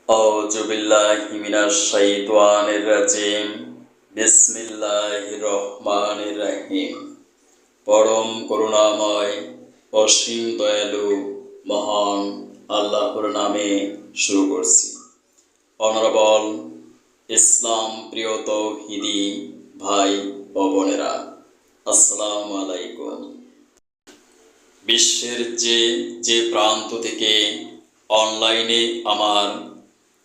আউযু বিল্লাহি মিনাশ শাইতানির রাজিম। বিসমিল্লাহির রহমানির রহিম। পরম করুণাময় অসীম দয়ালু মহান আল্লাহর নামে শুরু করছি। অনারেবল ইসলাম প্রিয় তৌহিদি ভাই ও বোনেরা, আসসালামু আলাইকুম। বিশ্বের যে প্রান্ত থেকে অনলাইনে আমার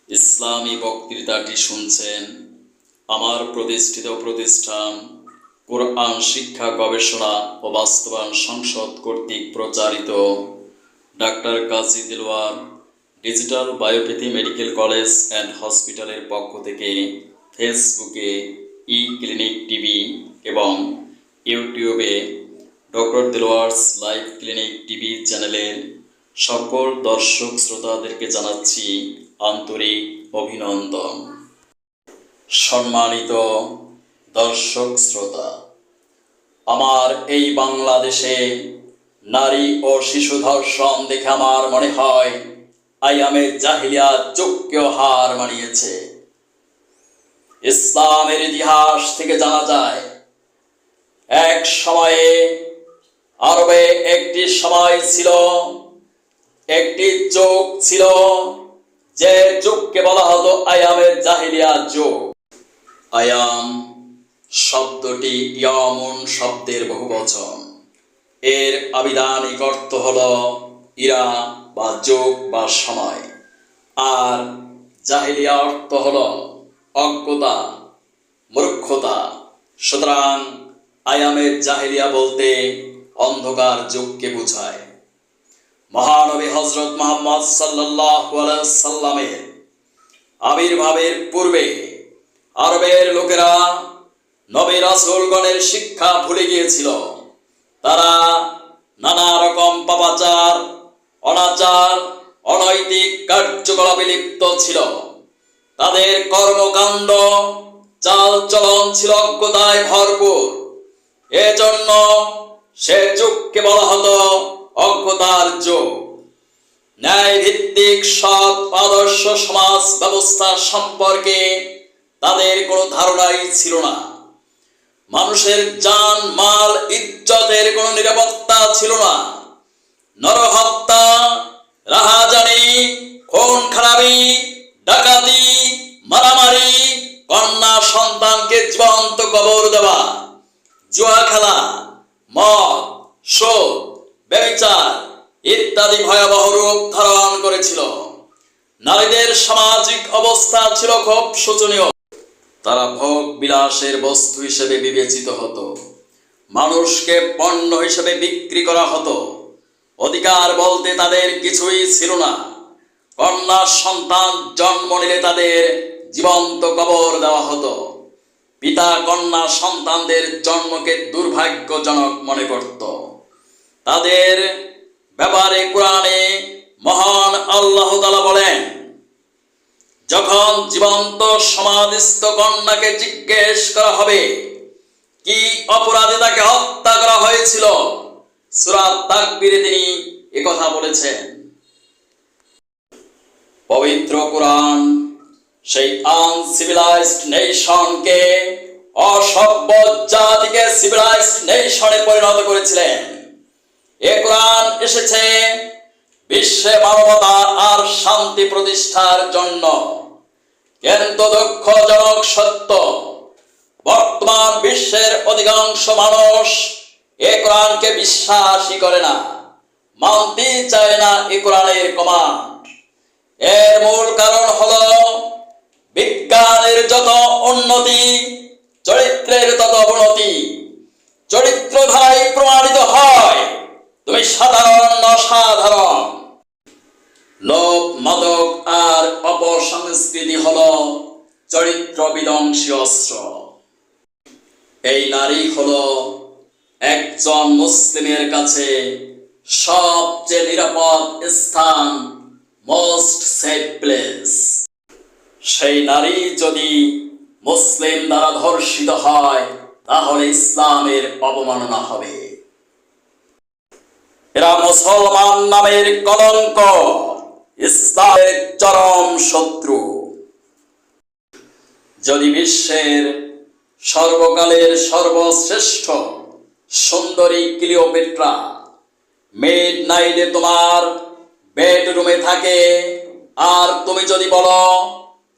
ইসলামী বক্তৃতাটি শুনছেন, আমার প্রতিষ্ঠিত প্রতিষ্ঠান কোরআন শিক্ষা গবেষণা ও বাস্তবায়ন সংসদ কর্তৃক প্রচারিত doctor Kazi Dilwar digital biopathy medical college and হসপিটালের পক্ষ থেকে ফেসবুকে ক্লিনিক টিভি এবং ইউটিউবে doctor Dilwar's live clinic TV চ্যানেলের সকল দর্শক শ্রোতাদেরকে জানাচ্ছি আন্তরিক অভিনন্দন। সম্মানিত দর্শক শ্রোতা, আমার এই বাংলাদেশে নারী ও শিশু ধর্ষণ দেখে আমার মনে হয় আইয়ামে জাহিলিয়াত যুগকেও হার মানিয়েছে। ইসলামের ইতিহাস থেকে জানা যায়, এক সময়ে আরবে একটি সময় ছিল, একটি যুগ ছিল, যে যুগকে বলা হতো আয়ামের জাহিলিয়াত যুগ। আয়াম শব্দটি ইয়ামুন শব্দের বহুবচন। এর আবিধানিক অর্থ হলো ইরা বা যুগ বা সময়, আর জাহিলিয়া অর্থ হলো অজ্ঞতা, মূর্খতা। সুতরাং আয়ামের জাহিলিয়া বলতে অন্ধকার যুগকে বোঝায়। মহানবী হযরত মুহাম্মদ সাল্লাল্লাহু আলাইহি সাল্লামের আবির্ভাবের পূর্বে আরবের লোকেরা নবী রাসূলগণের শিক্ষা ভুলে গিয়েছিল। তারা নানা রকম পাপাচার, অনাচার, অনৈতিক কার্যকলাপে লিপ্ত ছিল। তাদের কর্মকাণ্ড, চালচলন ছিল অজ্ঞতায় ভরপুর। এজন্য সে যুগকে বলা হতো অজ্ঞতার যুগ। ন্যায় ভিত্তিক সৎ আদর্শ সমাজ ব্যবস্থা সম্পর্কে তাদের কোনো ধারণাই ছিল না। মানুষের জান মাল ইজ্জতের কোনো নিরাপত্তা ছিল না। নরহত্যা, রাহাজানি, খুন খারাপি, ডাকাতি, মারামারি, কন্যা সন্তানকে জীবন্ত কবর দেওয়া, জুয়া খেলা, মদ, সুদ, ব্যভিচার ইত্যাদি ভয়াবহ রূপ ধারণ করেছিল। নারীদের সামাজিক অবস্থা ছিল খুব শোচনীয়। তারা ভোগ বিলাসের বস্তু হিসেবে বিবেচিত হতো। মানুষকে পণ্য হিসেবে বিক্রি করা হতো। অধিকার বলতে তাদের কিছুই ছিল না। কন্যা সন্তান জন্ম নিলে তাদের জীবন্ত কবর দেওয়া হতো। পিতা কন্যা সন্তানদের জন্মকে দুর্ভাগ্যজনক মনে করত। তাদের ব্যাপারে কোরআনে মহান আল্লাহ তাআলা বলেন, যখন জীবন্ত সমাধিস্থ কন্যাকে জিজ্ঞেস করা হবে কি অপরাধে তাকে হত্যা করা হয়েছিল, সূরা তাকবীরে তিনি একথা বলেছেন। পবিত্র কোরআন সেই আনসিভিলাইজড নেশনকে অসভ্য জাতিকে সিভিলাইজড নেশনে পরিণত করেছিলেন। এ কোরআন এসেছে বিশ্বে মানবতা আর শান্তি প্রতিষ্ঠার জন্য। কিন্তু দুঃখজনক সত্য, বর্তমান বিশ্বের অধিকাংশ মানুষ এ কোরআনকে বিশ্বাসই করে না, মানতে চায় না এ কোরআনের কমান্ড। এর মূল কারণ হলো বিজ্ঞানের যত উন্নতি, চরিত্রের তত অবনতি। চরিত্র ধারাই প্রমাণিত হয় তুমি সাধারণ অসাধারণ। লোভ, মাদক আর অপসংস্কৃতি হলো চরিত্র বিধ্বংসী অস্ত্র। এই নারী হলো একজন মুসলিমের কাছে সবচেয়ে নিরাপদ স্থান, মোস্ট সেফ প্লেস। সেই নারী যদি মুসলিম দ্বারা ধর্ষিত হয়, তাহলে ইসলামের অবমাননা হবে। এরা মুসলমান নামের কলঙ্ক, ইসলামের চরম শত্রু। যদি বিশ্বের সর্বকালের সর্বশ্রেষ্ঠ সুন্দরী ক্লিওপেট্রা মিড নাইটে তোমার বেডরুমে থাকে, আর তুমি যদি বলো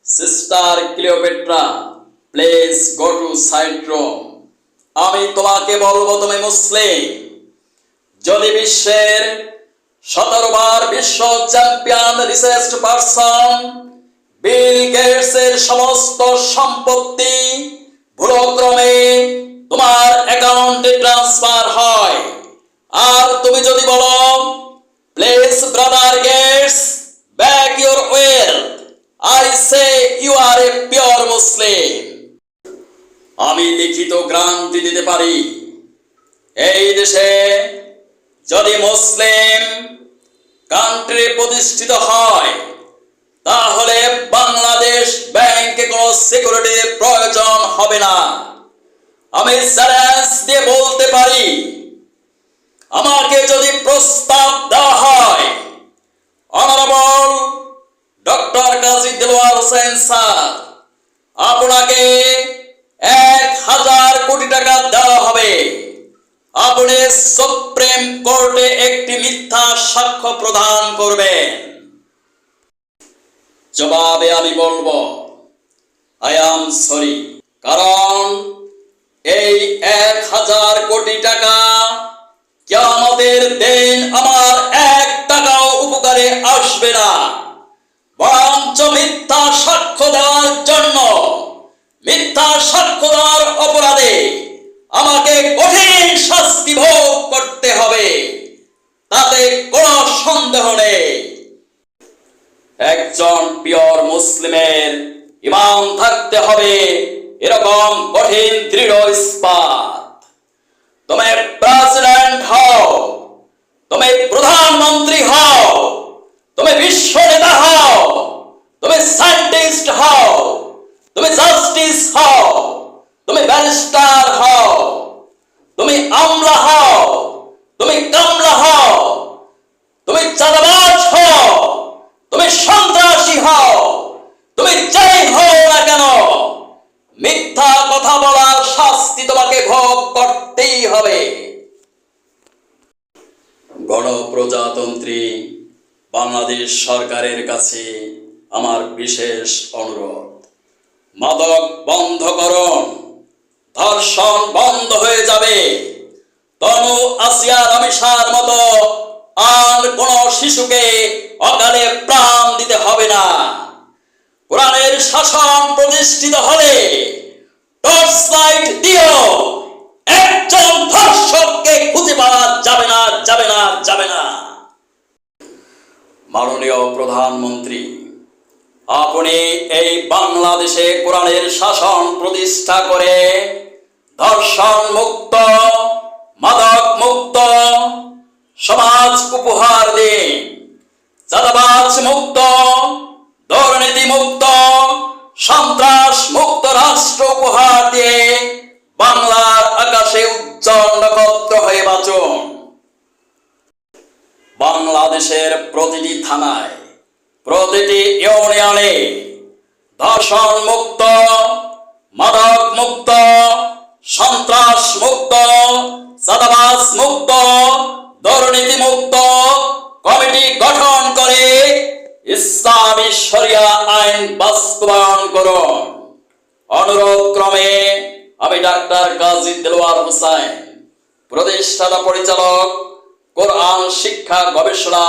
sister Cleopatra please go to side room, আমি তোমাকে বলবো তুমি মুসলিম। যদি বিশ্বের 17 বার বিশ্ব চ্যাম্পিয়ন রিচেস্ট পারসন বিল গেটসের সমস্ত সম্পত্তি ভুলক্রমে তোমার অ্যাকাউন্টে ট্রান্সফার হয়, আর তুমি যদি বলো please brother gets back your wealth, I say you are a pure Muslim. আমি লিখিত গ্যারান্টি দিতে পারি, এই দেশে যদি মুসলিম কান্ট্রি প্রতিষ্ঠিত হয় তাহলে বাংলাদেশ ব্যাংকে কোনো সিকিউরিটির প্রয়োজন হবে না। আমি চ্যালেঞ্জ দিয়ে বলতে পারি, আমাকে যদি প্রস্তাব দেওয়া হয়, অনারেবল ডক্টর কাজী দেলোয়ার হোসেন স্যার, আপনাকে 1000 কোটি টাকা দেওয়া হবে, আপনি সুপ্রিম কোর্টে একটি মিথ্যা সাক্ষ্য প্রদান করবেন। জবাবে আমি বলবো আই অ্যাম সরি, কারণ এই 1000 কোটি টাকা কিয়ামতের দিন আমার 1 টাকাও উপকারে আসবে না, বরঞ্চ মিথ্যা সাক্ষ্য দেওয়ার জন্য, মিথ্যা সাক্ষ্য দেওয়ার অপরাধে আমাকে কঠিন শাস্তি ভোগ করতে হবে, তাতে কোনো সন্দেহ নেই। একজন পিওর মুসলিমের ঈমান থাকতে হবে এরকম কঠিন দৃঢ় ইস্পাত। তুমি প্রেসিডেন্ট হও, তুমি প্রধানমন্ত্রী হও, তুমি বিশ্ব নেতা হও, তুমি সায়েন্টিস্ট হও, তুমি জাস্টিস হও, তুমি ব্যারিস্টার হও, তুমি আমলা হও, তুমি কামলা হও, তুমি চাঁদাবাজ হও, তুমি সন্ত্রাসী হও, তুমি যাই হও না কেন, মিথ্যা কথা বলার শাস্তি তোমাকে ভোগ করতেই হবে। গণপ্রজাতন্ত্রী বাংলাদেশ সরকারের কাছে আমার বিশেষ অনুরোধ, মাদক বন্ধ করুন, ধর্ষণ বন্ধ হয়ে যাবে, তনু আসিয়া রমেশার মতো আর কোন শিশুকে অকালে প্রাণ দিতে হবে না। কোরআনের শাসন প্রতিষ্ঠিত হলে টর্চ লাইট দিও, একজন ধর্ষককে খুঁজে পাওয়া যাবে না, যাবে না, যাবে না। মাননীয় প্রধানমন্ত্রী, আপনি এই বাংলাদেশে কোরআনের শাসন প্রতিষ্ঠা করে ধর্ষণ মুক্ত, মাদক মুক্ত সমাজ উপহার দিন, চাঁদাবাজ মুক্ত, দুর্নীতি মুক্ত, সন্ত্রাস মুক্ত রাষ্ট্র উপহার দিয়ে বাংলার আকাশে উজ্জ্বল নক্ষত্র হয়ে বাঁচুন। বাংলাদেশের প্রতিটি থানায়, প্রতিটি ইউনিয়নে ধর্ষণ মুক্ত, মাদক মুক্ত, সন্ত্রাস মুক্ত, চাঁদাবাজ মুক্ত, দুর্নীতি মুক্ত কমিটি গঠন করে ইসলামী শরিয়া আইন বাস্তবায়ন করুন। অনুরোধ ক্রমে আমি ডাক্তার কাজী দেলোয়ার হোসেন, প্রতিষ্ঠাতা পরিচালক, কোরআন শিক্ষা গবেষণা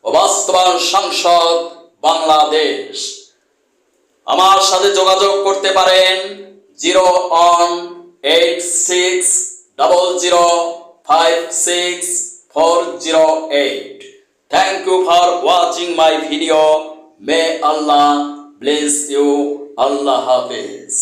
ও বাস্তবায়ন সংসদ বাংলাদেশ। আমার সাথে যোগাযোগ করতে পারেন 018600564008। Thank you for watching my video. May Allah bless you. Allah Hafiz.